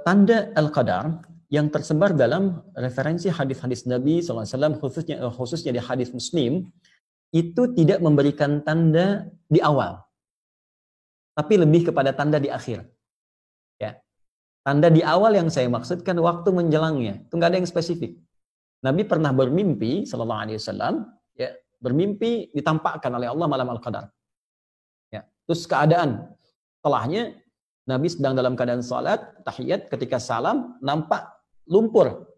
Tanda Al-Qadar yang tersebar dalam referensi hadis-hadis Nabi SAW, khususnya di hadis Muslim, itu tidak memberikan tanda di awal, tapi lebih kepada tanda di akhir. Ya. Tanda di awal yang saya maksudkan waktu menjelangnya, itu nggak ada yang spesifik. Nabi pernah bermimpi, Sallallahu Alaihi Wasallam, ya, bermimpi ditampakkan oleh Allah malam Al-Qadar. Ya. Terus keadaan setelahnya, Nabi sedang dalam keadaan salat, tahiyat, ketika salam, nampak lumpur,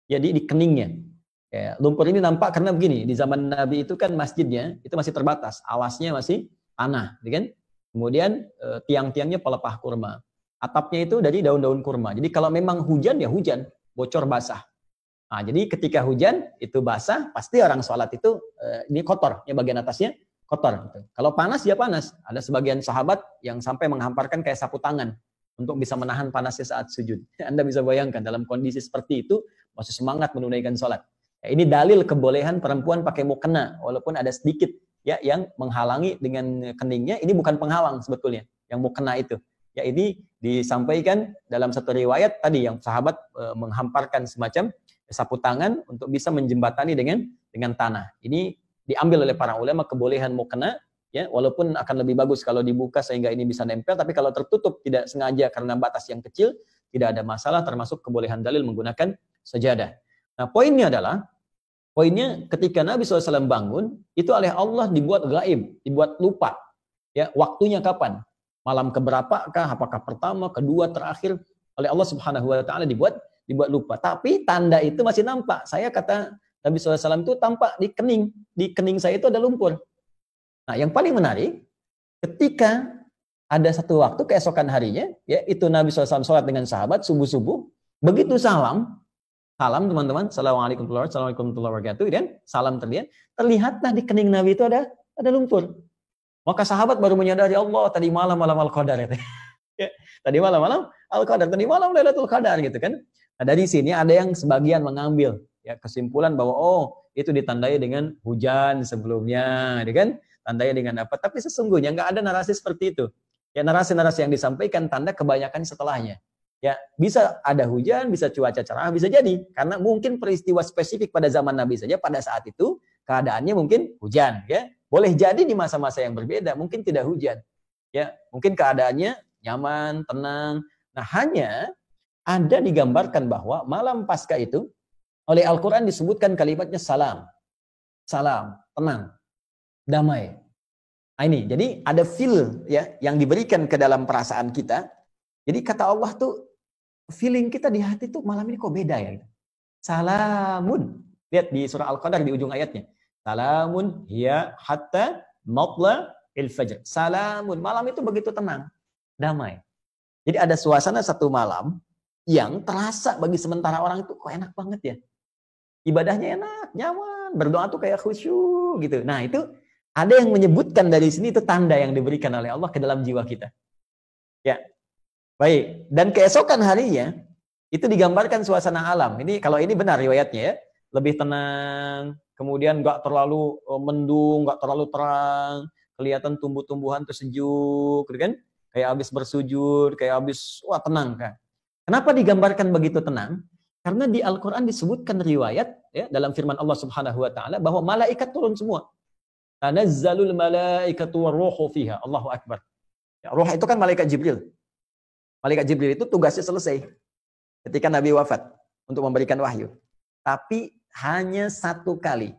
jadi di keningnya. Ya, lumpur ini nampak karena begini, di zaman Nabi itu kan masjidnya itu masih terbatas, alasnya masih tanah, kan? Kemudian tiang-tiangnya pelepah kurma, atapnya itu dari daun-daun kurma. Jadi kalau memang hujan ya hujan, bocor basah. Nah, jadi ketika hujan itu basah, pasti orang sholat itu ini kotor, ya bagian atasnya kotor. Gitu. Kalau panas ya panas. Ada sebagian sahabat yang sampai menghamparkan kayak sapu tangan untuk bisa menahan panasnya saat sujud. Anda bisa bayangkan dalam kondisi seperti itu masih semangat menunaikan sholat. Ya, ini dalil kebolehan perempuan pakai mukena, walaupun ada sedikit ya yang menghalangi dengan keningnya. Ini bukan penghalang sebetulnya, yang mukena itu. Ya, ini disampaikan dalam satu riwayat tadi yang sahabat menghamparkan semacam sapu tangan untuk bisa menjembatani dengan tanah. Ini diambil oleh para ulama kebolehan mukena, ya, walaupun akan lebih bagus kalau dibuka sehingga ini bisa nempel, tapi kalau tertutup tidak sengaja karena batas yang kecil, tidak ada masalah, termasuk kebolehan dalil menggunakan sajadah. Nah, poinnya ketika Nabi SAW bangun, itu oleh Allah dibuat gaib, dibuat lupa. Ya, waktunya kapan? Malam keberapakah? Apakah pertama, kedua, terakhir? Oleh Allah Subhanahu wa taala dibuat lupa. Tapi tanda itu masih nampak. Saya kata Nabi SAW itu tampak di kening. Di kening saya itu ada lumpur. Nah, yang paling menarik, ketika ada satu waktu keesokan harinya, ya itu Nabi SAW sholat dengan sahabat subuh-subuh, begitu salam teman-teman, assalamualaikum warahmatullahi wabarakatuh, dan salam terlihatlah di kening Nabi itu ada lumpur. Maka sahabat baru menyadari, Allah tadi malam Al-Qadar ya. Tadi malam Al-Qadar, tadi malam Lailatul Qadar gitu kan. Nah, dari sini ada yang sebagian mengambil ya kesimpulan bahwa itu ditandai dengan hujan sebelumnya, gitu kan? Tandai dengan apa? Tapi sesungguhnya nggak ada narasi seperti itu. Ya, narasi-narasi yang disampaikan tanda kebanyakan setelahnya. Ya, bisa ada hujan, bisa cuaca cerah, bisa jadi karena mungkin peristiwa spesifik pada zaman Nabi saja pada saat itu keadaannya mungkin hujan, ya. Boleh jadi di masa-masa yang berbeda mungkin tidak hujan. Ya, mungkin keadaannya nyaman, tenang. Nah, hanya ada digambarkan bahwa malam Paskah itu oleh Al-Qur'an disebutkan kalimatnya salam. Salam, tenang, damai. Nah, ini, jadi ada feel ya yang diberikan ke dalam perasaan kita. Jadi kata Allah tuh, feeling kita di hati tuh malam ini kok beda ya. Salamun. Lihat di surah Al-Qadar di ujung ayatnya. Salamun hiya hatta matla'il fajr. Salamun. Malam itu begitu tenang, damai. Jadi ada suasana satu malam yang terasa bagi sementara orang itu kok enak banget ya. Ibadahnya enak, nyaman, berdoa tuh kayak khusyuk gitu. Nah, itu ada yang menyebutkan dari sini itu tanda yang diberikan oleh Allah ke dalam jiwa kita. Ya. Baik, dan keesokan harinya itu digambarkan suasana alam. Ini kalau ini benar riwayatnya ya, lebih tenang, kemudian nggak terlalu mendung, nggak terlalu terang, kelihatan tumbuh-tumbuhan tersejuk, gitu kan? Kayak habis bersujud, kayak habis wah tenang kan. Kenapa digambarkan begitu tenang? Karena di Al-Qur'an disebutkan riwayat ya dalam firman Allah Subhanahu wa taala bahwa malaikat turun semua. Tanazzalul malaikatu warruhu fiha. Allahu akbar. Ya, ruh itu kan malaikat Jibril. Malaikat Jibril itu tugasnya selesai ketika Nabi wafat untuk memberikan wahyu. Tapi hanya satu kali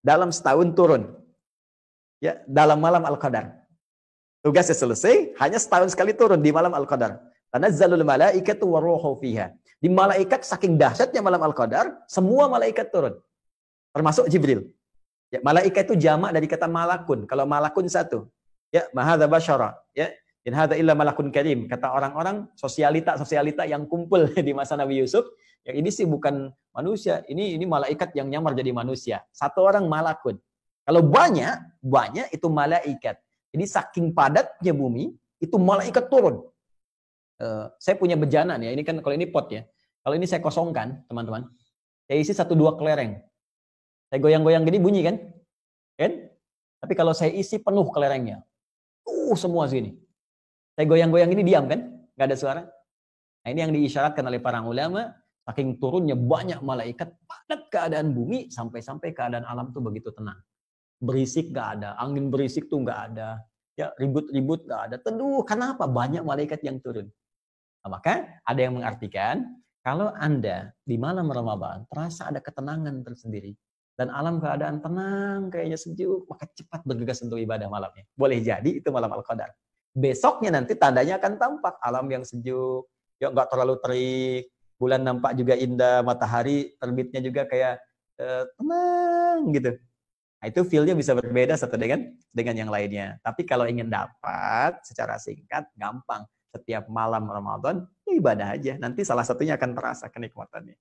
dalam setahun turun. Ya, dalam malam Al-Qadar. Tugasnya selesai, hanya setahun sekali turun di malam Al-Qadar. Tanazzalul malaikatu warruhu fiha. Di malaikat saking dahsyatnya malam Al-Qadar, semua malaikat turun. Termasuk Jibril. Ya, malaikat itu jamak dari kata malakun. Kalau malakun satu. Ya, mahadza basyara. Ya, in hadza illa malakun karim. Kata orang-orang sosialita yang kumpul di masa Nabi Yusuf, yang ini sih bukan manusia, ini malaikat yang nyamar jadi manusia. Satu orang malakun. Kalau banyak itu malaikat. Jadi saking padatnya bumi, itu malaikat turun. Saya punya bejana nih, ini kan kalau ini pot ya. Kalau ini saya kosongkan, teman-teman. Saya isi 1-2 kelereng. Saya goyang-goyang gini bunyi kan? Kan? Tapi kalau saya isi penuh kelerengnya. Semua sini. Saya goyang-goyang ini diam kan? Nggak ada suara. Nah, ini yang diisyaratkan oleh para ulama, saking turunnya banyak malaikat, padat keadaan bumi, sampai-sampai keadaan alam tuh begitu tenang. Berisik nggak ada, angin berisik tuh nggak ada, ya ribut-ribut nggak ada. Teduh, kenapa? Banyak malaikat yang turun. Nah, maka ada yang mengartikan, kalau Anda di malam Ramadan terasa ada ketenangan tersendiri, dan alam keadaan tenang, kayaknya sejuk, maka cepat bergegas untuk ibadah malamnya. Boleh jadi itu malam Al-Qadar. Besoknya nanti tandanya akan tampak alam yang sejuk, ya nggak terlalu terik, bulan nampak juga indah, matahari terbitnya juga kayak tenang gitu. Nah, itu feel-nya bisa berbeda satu dengan yang lainnya. Tapi kalau ingin dapat secara singkat, gampang. Setiap malam Ramadan, ya ibadah aja. Nanti salah satunya akan terasa kenikmatannya.